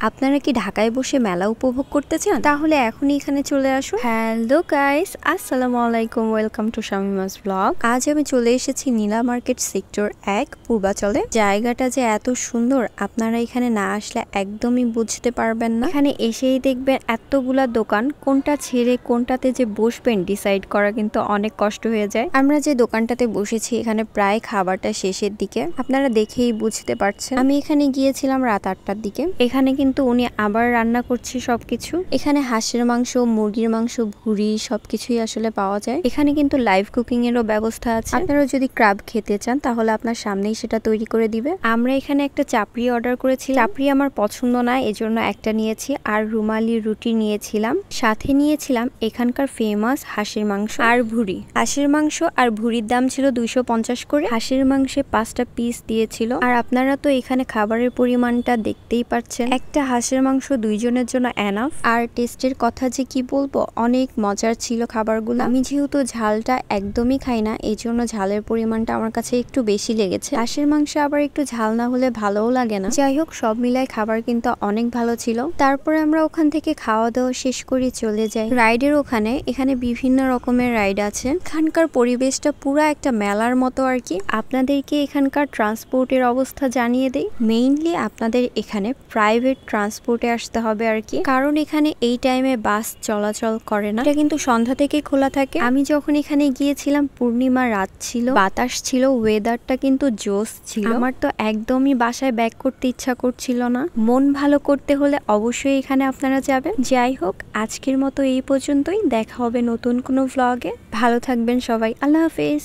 আপনারা কি ঢাকায় বসে মেলা উপভোগ করতে চান? তাহলে এখনই এখানে চলে আসুন। হ্যালো গাইস, আসসালামু আলাইকুম, ওয়েলকাম টু শামিমাস ব্লগ। আজ আমি চলে এসেছি নীলা মার্কেট সেক্টর 1 পূর্বাচলে। জায়গাটা যে এত সুন্দর, আপনারা এখানে না আসলে একদমই বুঝতে পারবেন না। এখানে এসেই দেখবেন এতগুলা দোকান, কোনটা ছেড়ে কোনটাতে যে বসবেন ডিসাইড করা কিন্তু অনেক কষ্ট হয়ে যায়। আমরা যে দোকানটাতে বসেছি এখানে প্রায় খাবারটা শেষের দিকে, আপনারা দেখেই বুঝতে পারছেন। আমি এখানে গিয়েছিলাম রাত 8টার দিকে। এখানে কিন্তু উনি আবার রান্না করছে সবকিছু। এখানে হাঁসের মাংস, মুরগির মাংস, ভুড়ি সবকিছুই আসলে পাওয়া যায়। এখানে কিন্তু লাইভ কুকিং এরও ব্যবস্থা আছে। আপনারা যদি ক্রাব খেতে চান তাহলে আপনার সামনেই সেটা তৈরি করে দিবে। আমরা এখানে একটা চাপড়ি অর্ডার করেছি। চাপড়ি আমার পছন্দ না, এজন্য একটা নিয়েছি, আর রুমালি রুটি নিয়েছিলাম। সাথে নিয়েছিলাম এখানকার ফেমাস হাঁসের মাংস আর ভুড়ি। হাঁসের মাংস আর ভুড়ির দাম ছিল 250 করে। হাঁসের মাংসে 5টা পিস দিয়েছিল। আর আপনারা তো এখানে খাবারের পরিমাণটা দেখতেই পাচ্ছেন। একটা হাঁসের মাংস 2 জনের জন্য এনাফ। আর টেস্টের কথা যে কি বলবো, অনেক মজার ছিল খাবারগুলো। আমি যেহেতু ঝালটা একদমই খাই না, এই জন্য ঝালের পরিমাণটা আমার কাছে একটু বেশি লেগেছে। হাঁসের মাংস আবার একটু ঝাল না হলে ভালোও লাগে না। যাই হোক, সব মিলায় খাবার কিন্তু অনেক ভালো ছিল। তারপরে আমরা ওখান থেকে খাওয়া দাওয়া শেষ করে চলে যাই রাইডের ওখানে। এখানে বিভিন্ন রকমের রাইড আছে। এখানকার পরিবেশটা পুরো একটা মেলার মতো আর কি। আপনাদেরকে এখানকার ট্রান্সপোর্টের অবস্থা জানিয়ে দেই। মেইনলি আপনাদের এখানে প্রাইভেট ট্রান্সপোর্টে আসতে হবে আর কি, কারণ এখানে এই টাইমে বাস চলাচল করে না। এটা কিন্তু সন্ধ্যা থেকে খোলা থাকে। আমি যখন এখানে গিয়েছিলাম পূর্ণিমা রাত ছিল, বাতাস ছিল, ওয়েদারটা কিন্তু জোস ছিল। আমার তো একদমই বাসায় ব্যাক করতে ইচ্ছা করছিল না। মন ভালো করতে হলে অবশ্যই এখানে আপনারা যাবেন। যাই হোক, আজকের মতো এই পর্যন্তই। দেখা হবে নতুন কোনো ভ্লগে। ভালো থাকবেন সবাই, আল্লাহ হাফেজ।